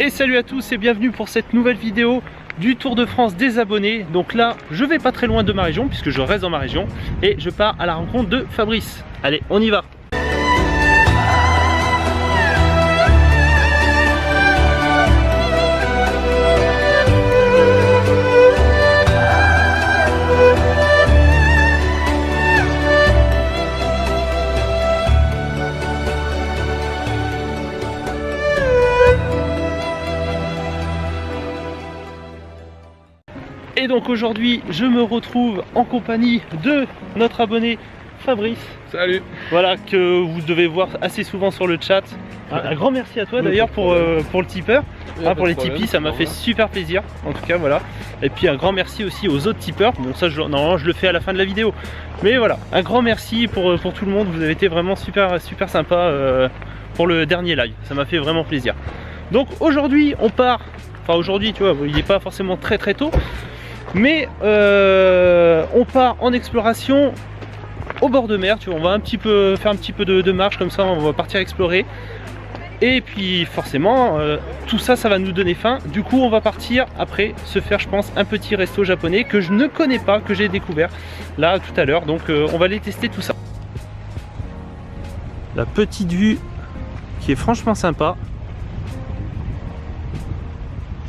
Et salut à tous et bienvenue pour cette nouvelle vidéo du Tour de France des abonnés. Donc là, je vais pas très loin de ma région puisque je reste dans ma région et je pars à la rencontre de Fabrice. Allez, on y va. Et donc aujourd'hui, je me retrouve en compagnie de notre abonné Fabrice. Salut. Voilà, que vous devez voir assez souvent sur le chat. Un grand merci à toi d'ailleurs pour le tipeur, pour les Tipeee, ça m'a fait super plaisir. En tout cas, voilà. Et puis un grand merci aussi aux autres tipeurs. Bon, ça, normalement, je le fais à la fin de la vidéo. Mais voilà, un grand merci pour tout le monde. Vous avez été vraiment super sympa pour le dernier live. Ça m'a fait vraiment plaisir. Donc aujourd'hui, on part. Enfin, aujourd'hui, tu vois, il n'est pas forcément très tôt. Mais on part en exploration au bord de mer, tu vois, on va faire un petit peu de marche comme ça, on va partir explorer. Et puis forcément, tout ça, ça va nous donner faim. Du coup, on va partir après se faire, je pense, un petit resto japonais que je ne connais pas, que j'ai découvert là tout à l'heure. Donc on va aller tester tout ça. La petite vue qui est franchement sympa.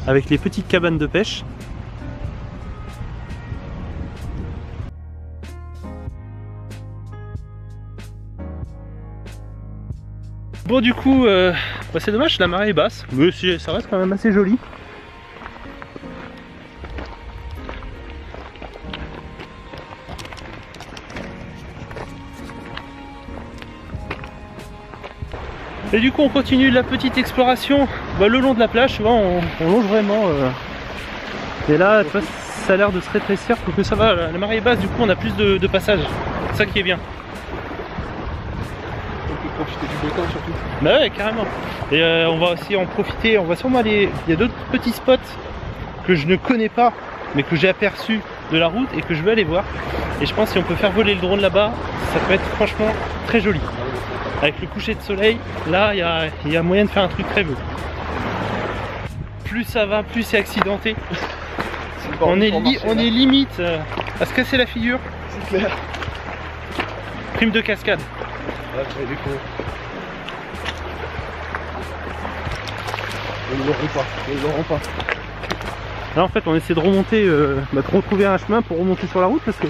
Avec les petites cabanes de pêche. Bon, du coup, c'est dommage, la marée est basse, mais ça reste quand même assez joli. Et du coup, on continue la petite exploration le long de la plage, tu vois, on longe vraiment. Et là, tu vois, ça a l'air de se rétrécir, que ça va, la marée est basse, du coup, on a plus de passages. C'est ça qui est bien. Profiter du beau temps surtout. Bah ouais, carrément. Et on va aussi en profiter, on va sûrement aller. Il y a d'autres petits spots que je ne connais pas, mais que j'ai aperçus de la route et que je veux aller voir. Et je pense que si on peut faire voler le drone là-bas, ça peut être franchement très joli. Avec le coucher de soleil, là, il y a moyen de faire un truc très beau. Plus ça va, plus c'est accidenté. On est limite à se casser la figure. C'est clair. Prime de cascade. Ah, il est con. Ils l'auront pas. Là en fait on essaie de remonter, de retrouver un chemin pour remonter sur la route parce que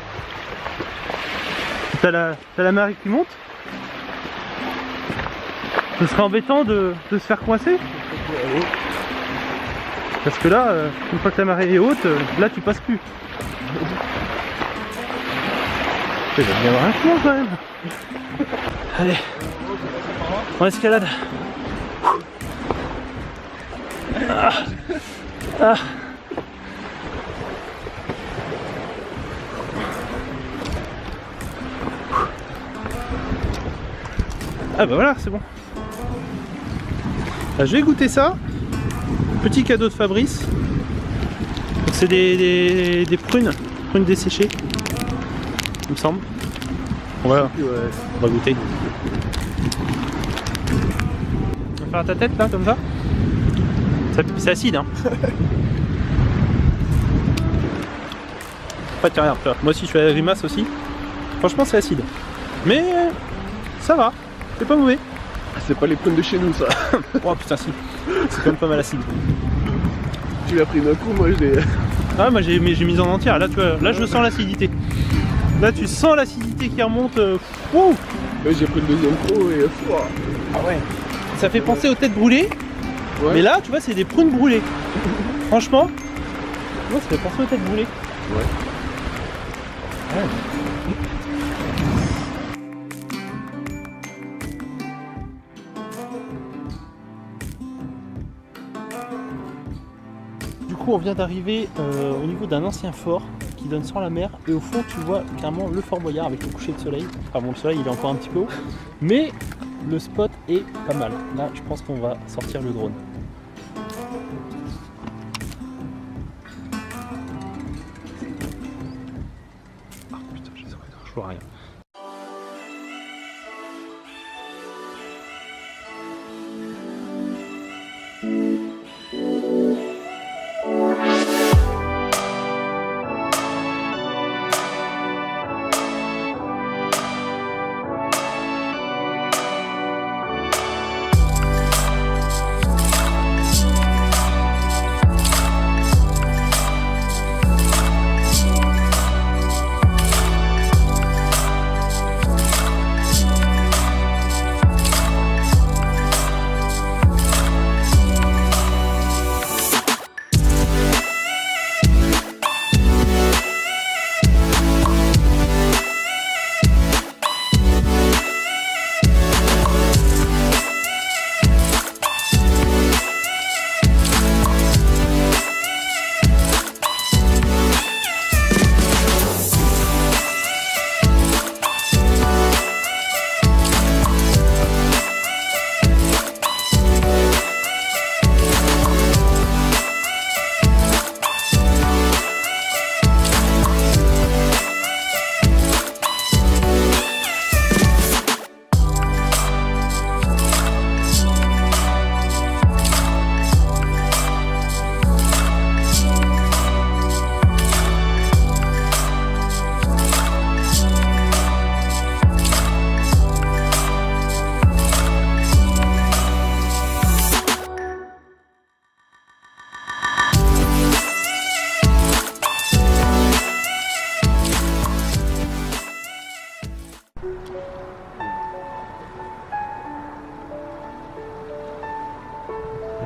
t'as la marée qui monte. Ce serait embêtant de se faire coincer. Parce que là, une fois que la marée est haute, là tu passes plus. Il va bien y avoir un chemin quand même. Allez, on escalade. Ah. Ah bah voilà, c'est bon. Ah, je vais goûter ça. Petit cadeau de Fabrice. C'est des prunes desséchées, il me semble. Voilà, on va goûter. On va faire à ta tête là, comme ça. C'est acide, hein. En fait, regarde, moi aussi je fais la grimace aussi. Franchement, c'est acide. Mais ça va, c'est pas mauvais. C'est pas les prunes de chez nous, ça. Oh putain, si. C'est quand même pas mal acide. Tu l'as pris d'un coup, moi je l'ai. Ah, moi j'ai mis en entière. Là, tu vois, là je sens l'acidité. Là, tu sens l'acidité qui remonte. Wow. Ouais, j'ai pris le deuxième pro et. Ah ouais. Ça fait penser aux têtes brûlées. Ouais. Mais là, tu vois, c'est des prunes brûlées. Franchement, ouais, ça fait penser aux têtes brûlées. Ouais. Du coup, on vient d'arriver au niveau d'un ancien fort qui donne sur la mer. Et au fond, tu vois clairement le Fort Boyard avec le coucher de soleil. Enfin bon, le soleil, il est encore un petit peu haut. Mais le spot est pas mal. Là, je pense qu'on va sortir le drone. Ah putain, je vois rien.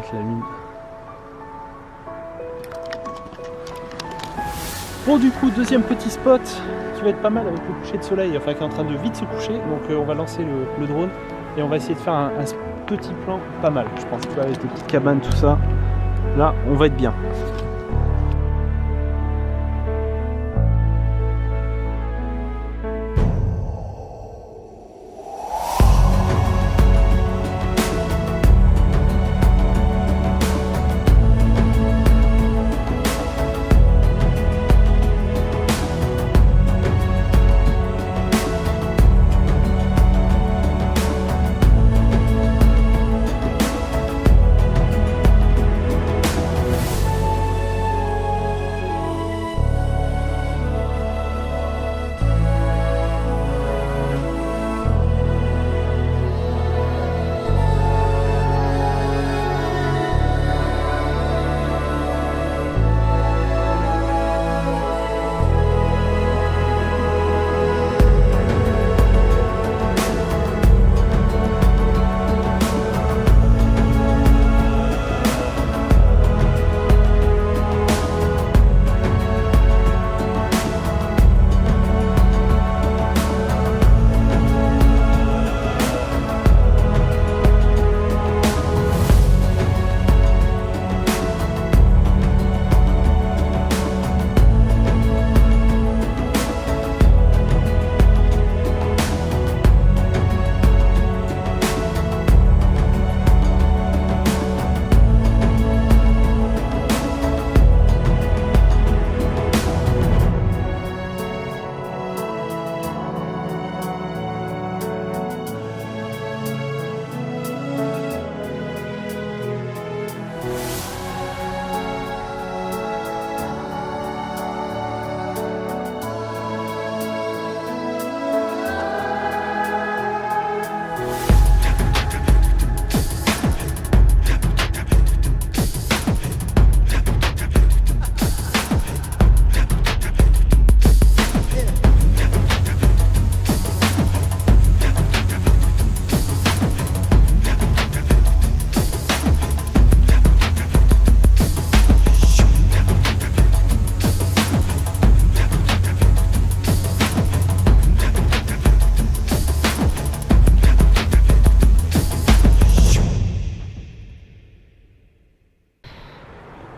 remonte la lune. Bon, du coup, deuxième petit spot qui va être pas mal avec le coucher de soleil, enfin qui est en train de vite se coucher. Donc on va lancer le drone et on va essayer de faire un petit plan pas mal, je pense, tu vois, avec des petites cabanes, tout ça. Là, on va être bien.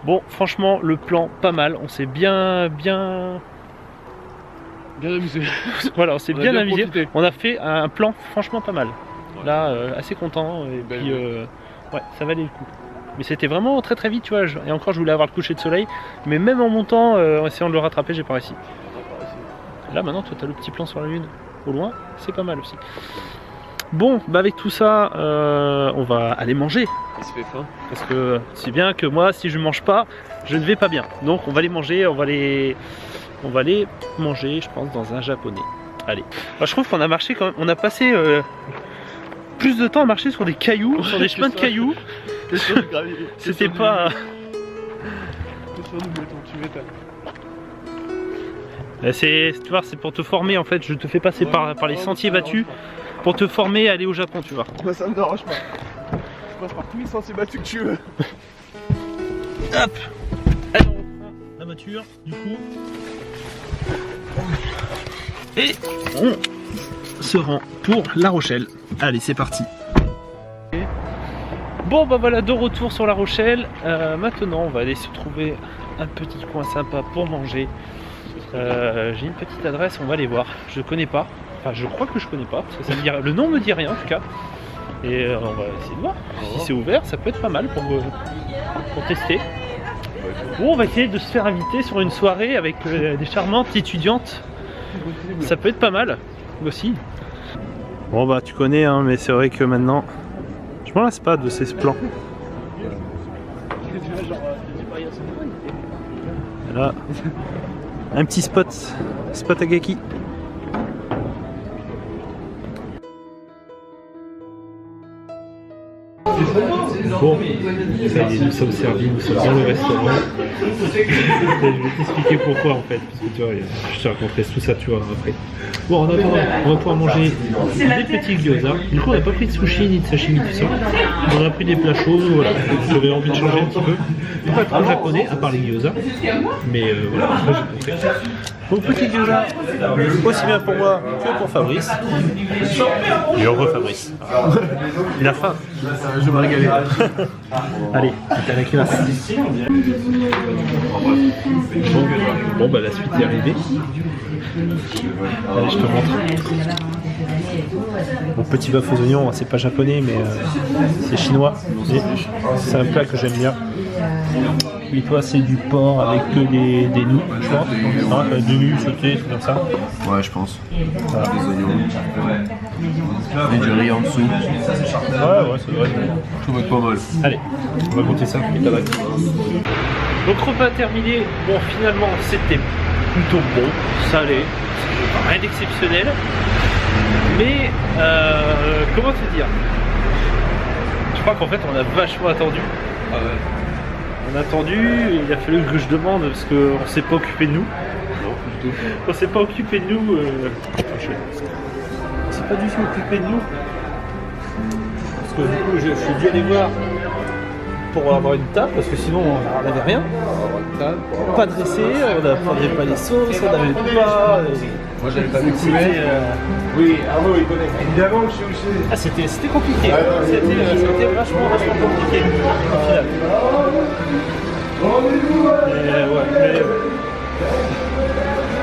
Bon, franchement, le plan pas mal. On s'est bien amusé. Voilà, on s'est bien amusé. Profité. On a fait un plan franchement pas mal. Ouais. Là, assez content. Et Belle puis, vue. ouais, ça valait le coup. Mais c'était vraiment très très vite, tu vois. Et encore, je voulais avoir le coucher de soleil. Mais même en montant, en essayant de le rattraper, j'ai pas réussi. Là, maintenant, toi, t'as le petit plan sur la lune au loin. C'est pas mal aussi. Bon, bah avec tout ça, on va aller manger. Il se fait faim. Parce que c'est bien que moi, si je mange pas, je ne vais pas bien. Donc on va les manger, on va les manger, je pense, dans un japonais. Allez. Bah, je trouve qu'on a marché quand même, on a passé plus de temps à marcher sur des cailloux, sur des chemins de cailloux. C'était pas... Tu vois, c'est pour te former en fait, je te fais passer par les sentiers battus pour te former à aller au Japon, tu vois. Moi ça me dérange pas. Je passe par tous les sentiers battus que tu veux. Hop. Allez, on reprend la voiture, du coup. Et on se rend pour La Rochelle. Allez, c'est parti. Bon, bah voilà, de retour sur La Rochelle. Maintenant, on va aller se trouver un petit coin sympa pour manger. J'ai une petite adresse, on va aller voir. Je connais pas. Enfin, je crois que je connais pas, parce que ça me dit... le nom me dit rien en tout cas. Et on va essayer de voir. Si c'est ouvert, ça peut être pas mal pour tester. Ou on va essayer de se faire inviter sur une soirée avec des charmantes étudiantes. Ça peut être pas mal aussi. Bon bah tu connais hein, mais c'est vrai que maintenant je m'en lasse pas de ces plans. Là, un petit spot à Gaki. Bon, ça y est, nous sommes servis, nous sommes dans le restaurant. Et je vais t'expliquer pourquoi en fait, parce que tu vois, je te raconterai tout ça, tu vois, après. Bon, en attendant, on va pouvoir manger des petits gyoza. Du coup, on n'a pas pris de sushi ni de sashimi, tout ça. On a pris des plats chauds, voilà. J'avais envie de changer un petit peu. Pas trop japonais, à part les gyoza. Mais voilà, moi j'ai compris. Donc petit gyoza, aussi bien pour moi que pour Fabrice. Et heureux Fabrice. Il a faim. Je vais me régaler. Allez, c'est à la classe. Bon bah la suite est arrivée. Allez, je te montre. Mon petit bœuf aux oignons, c'est pas japonais mais c'est chinois. C'est un plat que j'aime bien. Et toi, c'est du porc avec que des noix, je crois. Hein, des noix sautées, tout comme ça. Ouais, je pense. Voilà. Des oignons. Et du riz en dessous. Ouais, c'est vrai. Je trouve pas mal. Allez, on va goûter ça. Donc repas terminé. Bon, finalement, c'était plutôt bon, salé, rien d'exceptionnel. Mais comment te dire? Je crois qu'en fait, on a vachement attendu. Ah ouais. On a attendu, et il a fallu que je demande parce qu'on s'est pas occupé de nous. Non, du tout. On s'est pas occupé de nous. On s'est pas du tout occupé de nous. Parce que du coup, je suis dû aller voir pour avoir une table parce que sinon on n'avait rien. Pas dressé, on n'avait pas les sauces, on n'avait pas. Moi j'avais pas découvert. Oui, Arnaud il connaît. Évidemment que je suis aussi. Ah, c'était compliqué. C'était vachement compliqué au final.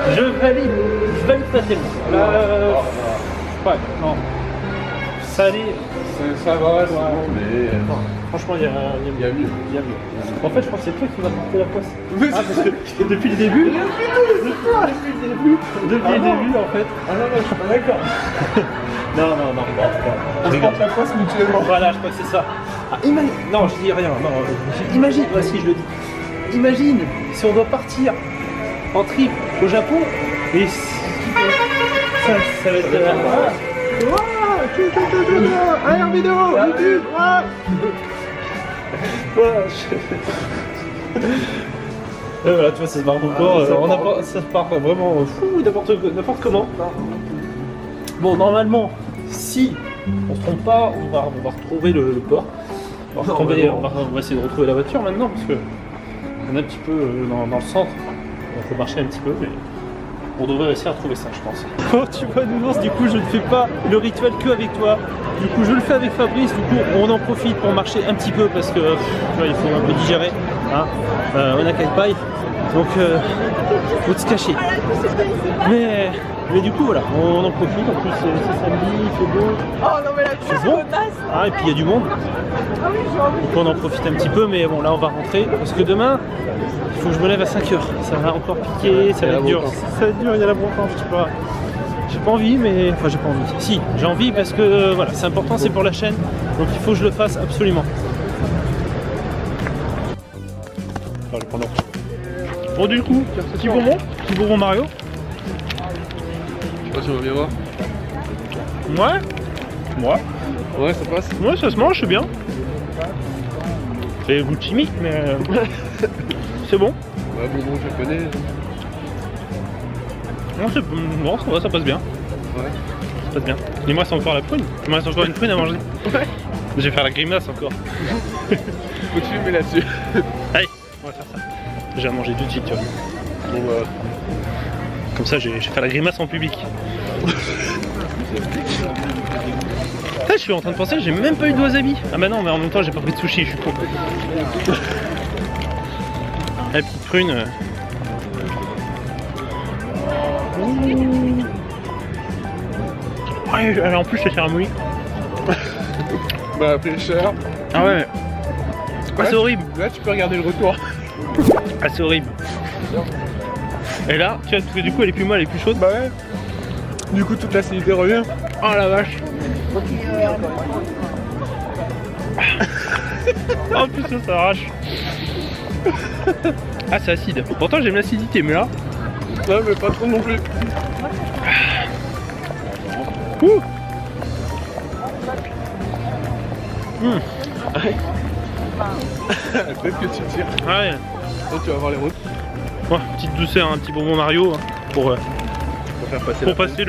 Mais je valide pas tellement. Ouais, non. Salé. Ça va, c'est bon, mais. Franchement, il y a mieux. En fait, je crois que c'est toi qui m'as porté la poisse. Mais parce que depuis le début, en fait. Ah non, je suis pas d'accord. Non. On se porte la poisse mutuellement. Voilà, je crois que c'est ça. Ah, non, je dis rien. Non, imagine, voici, je le dis. Imagine si on doit partir en trip au Japon et ça va être. Allez en vidéo, YouTube. Voilà, tu vois, ça se part encore. Ça se part vraiment fou, n'importe comment. Bon, normalement, si on se trompe pas, on va retrouver le port. On va essayer de retrouver la voiture maintenant parce que on est un petit peu dans le centre. Il faut marcher un petit peu, mais on devrait réussir à trouver ça, je pense. Oh, tu vois, Nounours, du coup, je ne fais pas le rituel que avec toi. Du coup, je le fais avec Fabrice. Du coup, on en profite pour marcher un petit peu parce que tu vois, il faut un peu digérer. Hein. On a qu'à paille, donc faut se cacher. Mais du coup, voilà, on en profite. En plus, c'est samedi, il fait beau. Oh non, mais là, c'est bon. Ah, et puis il y a du monde. Donc on en profite un petit peu, mais bon, là, on va rentrer parce que demain. Il faut que je me lève à 5h, ça va encore piquer, ça va être dur. Ça va être dur, il y a la brocante, je sais pas. J'ai pas envie, mais. Enfin, j'ai pas envie. Si, j'ai envie parce que voilà, c'est important, c'est pour la chaîne, donc il faut que je le fasse absolument. Enfin, je prends l'heure. Bon, du coup, petit bonbon Mario. Je sais pas si on va bien voir. Ouais, Ouais, ça passe. Ouais, ça se mange, c'est bien. C'est goût chimique, mais. C'est bon. Ouais, bonbon japonais. Non, ça va, ça passe bien. Ouais. Ça passe bien. Il me reste encore la prune. Il me reste encore une prune à manger. Ouais. Je vais faire la grimace encore. Faut te filmer là-dessus. Allez, on va faire ça. J'ai à manger tout de suite, tu vois. Bon, Comme ça, je vais faire la grimace en public. Je suis en train de penser, j'ai même pas eu de wasabi. Ah bah non, mais en même temps, j'ai pas pris de sushi, je suis con. La petite prune. Ouais, en plus, je vais faire un moulis. bah, pris cher. Ah ouais. Ah, c'est horrible. Là, tu peux regarder le retour. Ah, c'est horrible. Et là, tu vois, parce que du coup, elle est plus molle, elle est plus chaude. Bah ouais. Du coup, toute l'acidité revient. Oh la vache. En plus, ça s'arrache. Ah, c'est acide. Pourtant, j'aime l'acidité, mais là. Non, mais pas trop non plus. Peut-être que tu tires. Ouais. Toi, tu vas voir les routes. Ouais, petite douceur, un petit bonbon Mario hein, pour Faire passer pour passer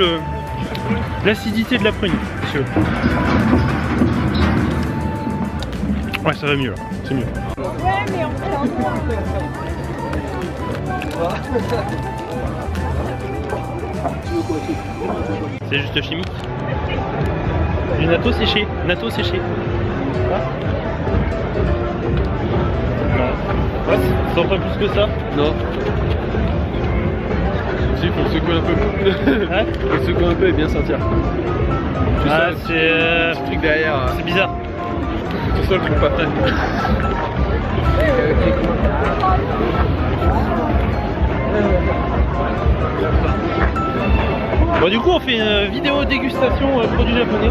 l'acidité de la prune. Ouais, ça va mieux là, c'est mieux. Ouais, mais on fait en noir. C'est juste chimique. Du natto séché. Natto séché. Ouais, ça sent pas plus que ça. Non. Si, il faut le secouer un peu. Ouais. Faut le secouer un peu et bien sentir. Tu Ah, sens c'est le petit truc derrière. c'est bizarre. Tu sens le truc pas fan. Bon, du coup, on fait une vidéo dégustation produits japonais.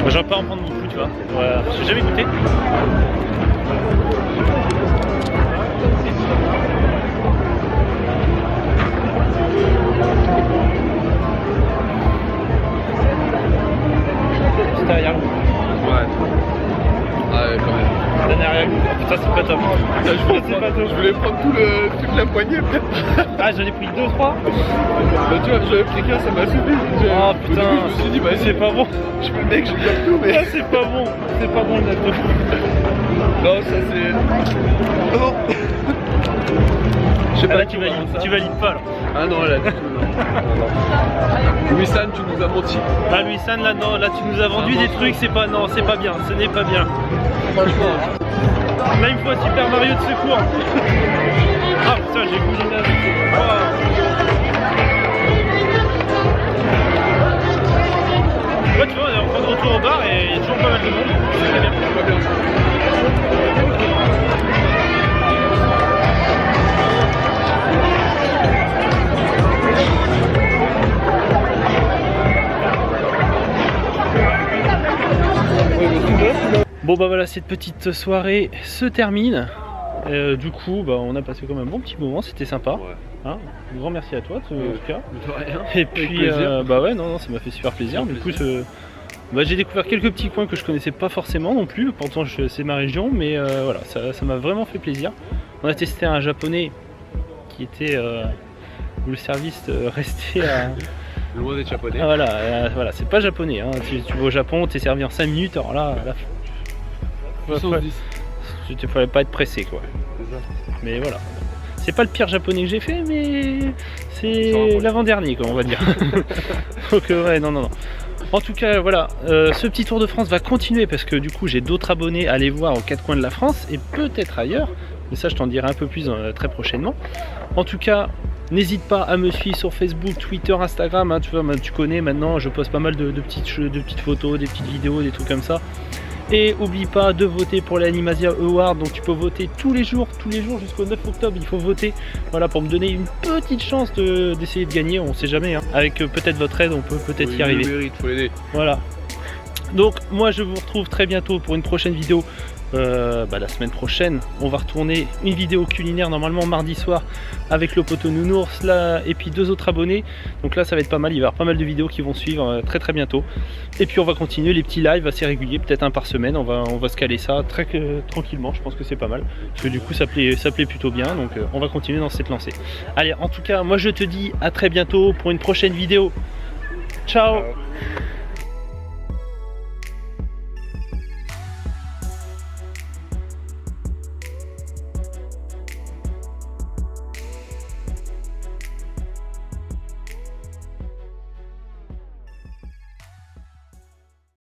Moi, j'en vais pas en prendre beaucoup, tu vois. Voilà. J'ai jamais goûté. C'est arrière-goût. Ouais. Ah ouais, quand même. C'est un arrière-goût. Ça, c'est pas top. Putain, je voulais prendre toute la poignée. Ah, j'en ai pris 2-3. Bah, tu vois, j'avais pris qu'un, ça m'a suffi. Oh Au putain, début, je me suis dit, bah, c'est pas bon. Je fais le mec, j'ai bien tout, mais. Ah, c'est pas bon. C'est pas bon le natto. Non, ça c'est. Oh. Je sais Ah, pas, là, tu valides pas là. Ah non, là, du tout. Louis San, tu nous as menti. Ah, Louis San, là, non, là, tu nous as vendu des trucs, c'est pas, non, c'est pas bien, ce n'est pas bien. Franchement. Là, il me faut un Super Mario de secours. Ah putain, j'ai gouliné avec. Oh. Ouais, tu vois, on prend de retour au bar et il y a toujours pas mal de monde. C'est très bien. Bon bah voilà, cette petite soirée se termine. Du coup, bah, on a passé quand même un bon petit moment, c'était sympa. Ouais. Hein, un grand merci à toi, en tout cas. De rien. Et puis, bah ouais, non, ça m'a fait super plaisir. Du coup, bah, j'ai découvert quelques petits coins que je connaissais pas forcément non plus. Pourtant, c'est ma région, mais voilà, ça m'a vraiment fait plaisir. On a testé un japonais qui était où le service restait à. Loin d'être japonais. Ah, voilà, c'est pas japonais. Hein. Tu vas au Japon, t'es servi en 5 minutes. Alors là, il fallait pas être pressé quoi. Mais voilà. C'est pas le pire japonais que j'ai fait, mais c'est l'avant-dernier quoi, on va dire. Donc ouais, non. En tout cas, voilà, ce petit tour de France va continuer parce que du coup j'ai d'autres abonnés à aller voir aux quatre coins de la France et peut-être ailleurs. Mais ça, je t'en dirai un peu plus très prochainement. En tout cas, n'hésite pas à me suivre sur Facebook, Twitter, Instagram. Hein, tu vois, tu connais maintenant, je poste pas mal de petites photos, des petites vidéos, des trucs comme ça. Et oublie pas de voter pour l'Animasia Award, donc tu peux voter tous les jours jusqu'au 9 octobre, il faut voter, voilà, pour me donner une petite chance d'essayer de gagner, on sait jamais, hein. Avec peut-être votre aide, on peut peut-être y arriver. Mérite, faut l'aider. Voilà. Donc moi je vous retrouve très bientôt pour une prochaine vidéo. La semaine prochaine, on va retourner une vidéo culinaire normalement mardi soir avec le poteau nounours là, et puis 2 autres abonnés. Donc là ça va être pas mal, il va y avoir pas mal de vidéos qui vont suivre très bientôt. Et puis on va continuer les petits lives assez réguliers, peut-être un par semaine. On va se caler ça très tranquillement, je pense que c'est pas mal. Parce que du coup ça plaît plutôt bien, donc on va continuer dans cette lancée. Allez, en tout cas moi je te dis à très bientôt pour une prochaine vidéo. Ciao.